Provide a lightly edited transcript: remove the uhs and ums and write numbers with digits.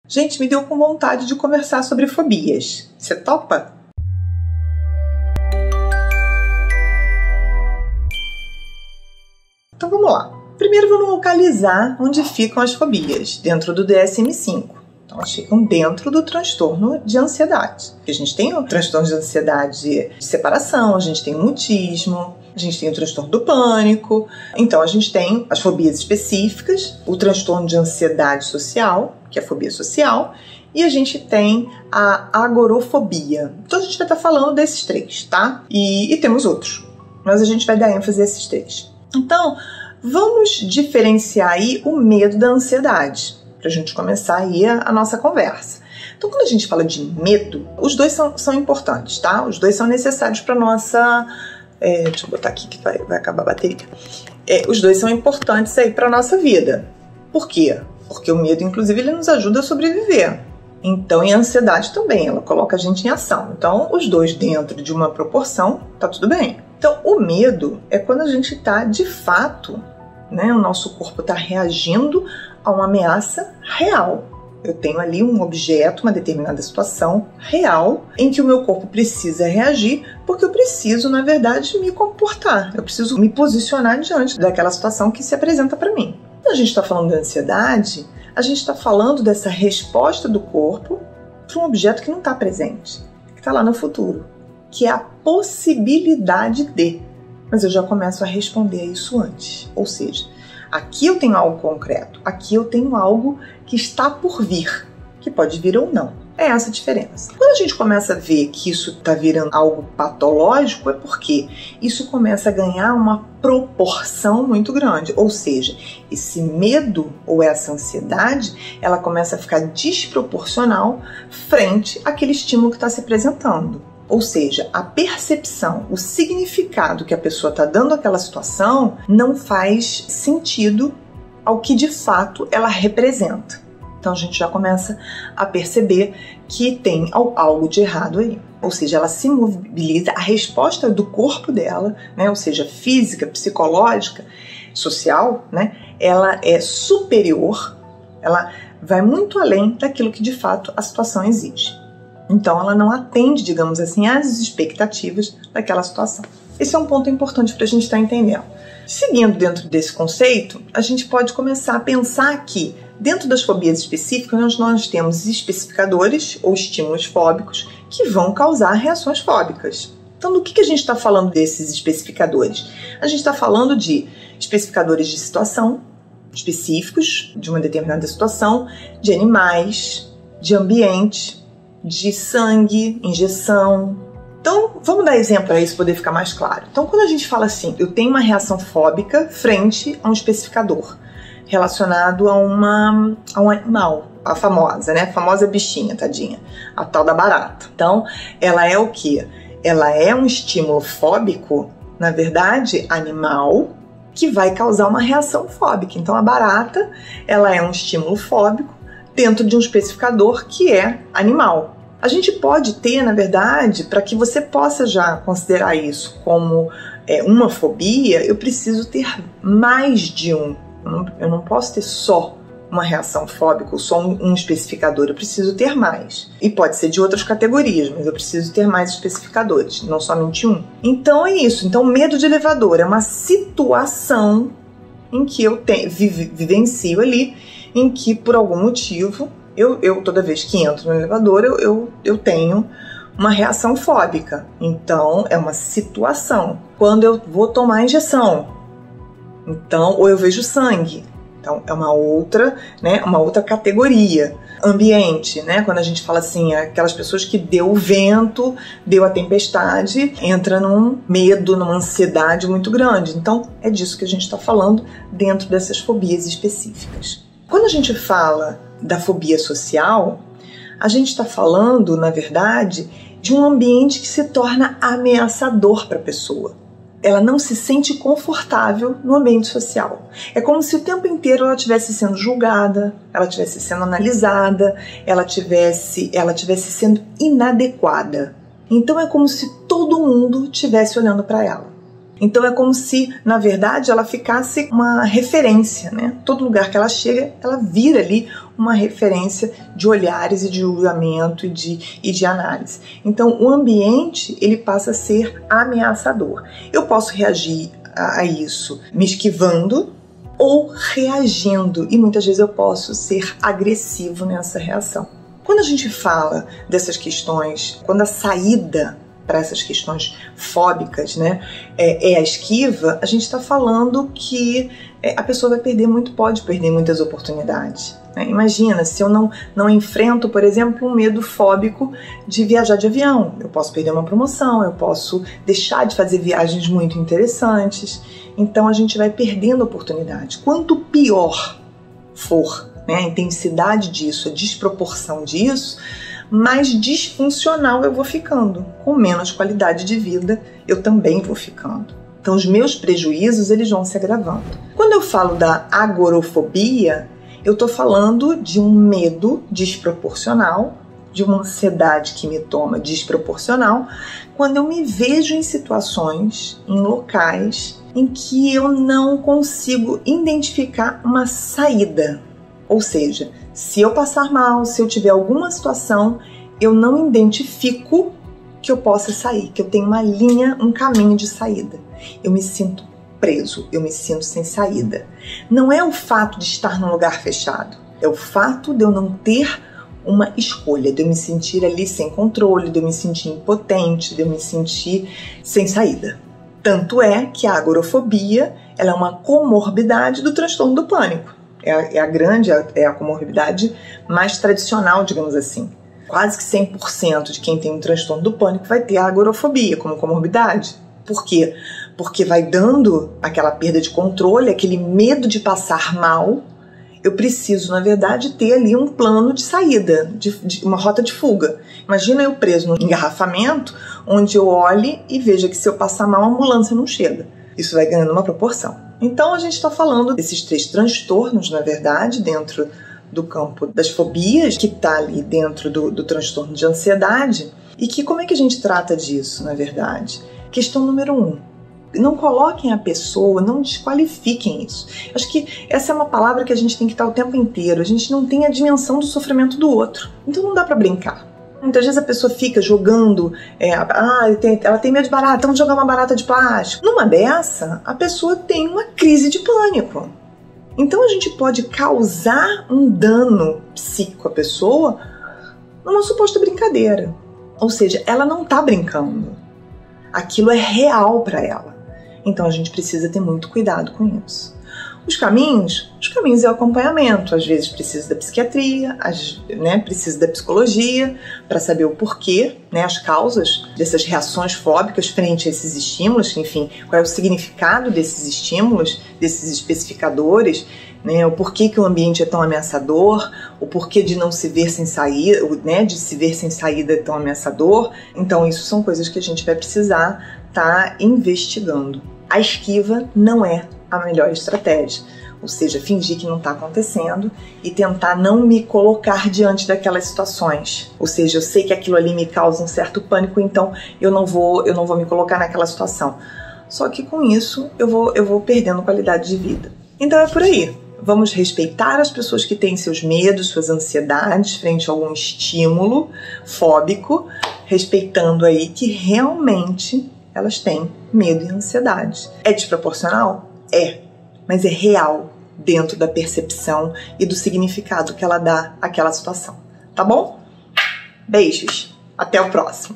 Gente, me deu com vontade de conversar sobre fobias. Você topa? Então vamos lá. Primeiro vamos localizar onde ficam as fobias dentro do DSM-5. Então elas ficam dentro do transtorno de ansiedade. A gente tem o transtorno de ansiedade de separação, a gente tem o mutismo, a gente tem o transtorno do pânico. Então a gente tem as fobias específicas, o transtorno de ansiedade social, que é a fobia social, e a gente tem a agorafobia. Então a gente vai estar falando desses três, tá? E temos outros, mas a gente vai dar ênfase a esses três. Então, vamos diferenciar aí o medo da ansiedade, para a gente começar aí a nossa conversa. Então, quando a gente fala de medo, os dois são importantes, tá? Os dois são necessários para nossa... deixa eu botar aqui que vai acabar a bateria. Os dois são importantes aí para nossa vida. Por quê? Porque o medo, inclusive, ele nos ajuda a sobreviver. Então, e a ansiedade também, ela coloca a gente em ação. Então, os dois dentro de uma proporção, tá tudo bem. Então, o medo é quando a gente está, de fato, né, o nosso corpo está reagindo a uma ameaça real. Eu tenho ali um objeto, uma determinada situação real, em que o meu corpo precisa reagir, porque eu preciso, na verdade, me comportar. Eu preciso me posicionar diante daquela situação que se apresenta para mim. Quando a gente está falando de ansiedade, a gente está falando dessa resposta do corpo para um objeto que não está presente, que está lá no futuro, que é a possibilidade de. Mas eu já começo a responder a isso antes. Ou seja, aqui eu tenho algo concreto, aqui eu tenho algo que está por vir, que pode vir ou não. É essa a diferença. Quando a gente começa a ver que isso está virando algo patológico, é porque isso começa a ganhar uma proporção muito grande. Ou seja, esse medo ou essa ansiedade, ela começa a ficar desproporcional frente àquele estímulo que está se apresentando. Ou seja, a percepção, o significado que a pessoa está dando àquela situação não faz sentido ao que de fato ela representa. Então a gente já começa a perceber que tem algo de errado aí. Ou seja, ela se mobiliza, a resposta do corpo dela, né, ou seja, física, psicológica, social, né, ela é superior, ela vai muito além daquilo que de fato a situação exige. Então ela não atende, digamos assim, às expectativas daquela situação. Esse é um ponto importante para a gente estar entendendo. Seguindo dentro desse conceito, a gente pode começar a pensar que dentro das fobias específicas nós temos especificadores ou estímulos fóbicos que vão causar reações fóbicas. Então do que a gente está falando desses especificadores? A gente está falando de especificadores de situação específicos, de uma determinada situação, de animais, de ambiente, de sangue, injeção. Então, vamos dar exemplo para isso poder ficar mais claro. Então, quando a gente fala assim, eu tenho uma reação fóbica frente a um especificador relacionado a um animal, a famosa, né? A famosa bichinha, tadinha, a tal da barata. Então, ela é o quê? Ela é um estímulo fóbico, na verdade, animal, que vai causar uma reação fóbica. Então, a barata, ela é um estímulo fóbico dentro de um especificador que é animal. A gente pode ter, na verdade, para que você possa já considerar isso como uma fobia, eu preciso ter mais de um. Eu não posso ter só uma reação fóbica ou só um especificador, eu preciso ter mais. E pode ser de outras categorias, mas eu preciso ter mais especificadores, não somente um. Então é isso. Então, medo de elevador é uma situação em que eu vivencio ali, em que por algum motivo eu toda vez que entro no elevador eu tenho uma reação fóbica. Então é uma situação. Quando eu vou tomar injeção, então, ou eu vejo sangue, então é uma outra, né, uma outra categoria. Ambiente, né, quando a gente fala assim, aquelas pessoas que deu o vento, deu a tempestade, entra num medo, numa ansiedade muito grande. Então é disso que a gente está falando dentro dessas fobias específicas. Quando a gente fala da fobia social, a gente está falando, na verdade, de um ambiente que se torna ameaçador para a pessoa. Ela não se sente confortável no ambiente social. É como se o tempo inteiro ela estivesse sendo julgada, ela estivesse sendo analisada, ela estivesse sendo inadequada. Então é como se todo mundo estivesse olhando para ela. Então é como se, na verdade, ela ficasse uma referência, né? Todo lugar que ela chega, ela vira ali uma referência de olhares e de julgamento e de análise. Então o ambiente, ele passa a ser ameaçador. Eu posso reagir a isso me esquivando ou reagindo, e muitas vezes eu posso ser agressivo nessa reação. Quando a gente fala dessas questões, quando a saída para essas questões fóbicas, né, é a esquiva, a gente está falando que a pessoa pode perder muitas oportunidades. Né? Imagina, se eu não enfrento, por exemplo, um medo fóbico de viajar de avião, eu posso perder uma promoção, eu posso deixar de fazer viagens muito interessantes, então a gente vai perdendo oportunidade. Quanto pior for, né, a intensidade disso, a desproporção disso, mais disfuncional eu vou ficando, com menos qualidade de vida eu também vou ficando. Então os meus prejuízos, eles vão se agravando. Quando eu falo da agorafobia, eu estou falando de um medo desproporcional, de uma ansiedade que me toma desproporcional, quando eu me vejo em situações, em locais, em que eu não consigo identificar uma saída. Ou seja, se eu passar mal, se eu tiver alguma situação, eu não identifico que eu possa sair, que eu tenho uma linha, um caminho de saída. Eu me sinto preso, eu me sinto sem saída. Não é o fato de estar num lugar fechado, é o fato de eu não ter uma escolha, de eu me sentir ali sem controle, de eu me sentir impotente, de eu me sentir sem saída. Tanto é que a agorafobia, ela é uma comorbidade do transtorno do pânico. É a comorbidade mais tradicional, digamos assim. Quase que 100% de quem tem um transtorno do pânico vai ter a agorafobia como comorbidade. Por quê? Porque vai dando aquela perda de controle, aquele medo de passar mal. Eu preciso, na verdade, ter ali um plano de saída, de uma rota de fuga. Imagina eu preso num engarrafamento, onde eu olhe e veja que se eu passar mal, a ambulância não chega. Isso vai ganhando uma proporção. Então a gente está falando desses 3 transtornos, na verdade, dentro do campo das fobias, que está ali dentro do transtorno de ansiedade. E que como é que a gente trata disso, na verdade? Questão número 1. Não coloquem a pessoa, não desqualifiquem isso. Acho que essa é uma palavra que a gente tem que estar o tempo inteiro. A gente não tem a dimensão do sofrimento do outro. Então não dá para brincar. Muitas vezes a pessoa fica jogando, ela tem medo de barata, então vamos jogar uma barata de plástico. Numa dessa, a pessoa tem uma crise de pânico. Então a gente pode causar um dano psíquico à pessoa numa suposta brincadeira. Ou seja, ela não está brincando. Aquilo é real para ela. Então a gente precisa ter muito cuidado com isso. Os caminhos é o acompanhamento. Às vezes precisa da psiquiatria, precisa da psicologia para saber o porquê, né, as causas dessas reações fóbicas frente a esses estímulos, enfim, qual é o significado desses estímulos, desses especificadores, né, o porquê que o ambiente é tão ameaçador, o porquê de não se ver sem saída, né, de se ver sem saída é tão ameaçador. Então isso são coisas que a gente vai precisar estar investigando. A esquiva não é a melhor estratégia, ou seja, fingir que não está acontecendo e tentar não me colocar diante daquelas situações. Ou seja, eu sei que aquilo ali me causa um certo pânico, então eu não vou me colocar naquela situação. Só que com isso eu vou perdendo qualidade de vida. Então é por aí. Vamos respeitar as pessoas que têm seus medos, suas ansiedades frente a algum estímulo fóbico, respeitando aí que realmente elas têm medo e ansiedade. É desproporcional? É, mas é real dentro da percepção e do significado que ela dá àquela situação. Tá bom? Beijos, até o próximo.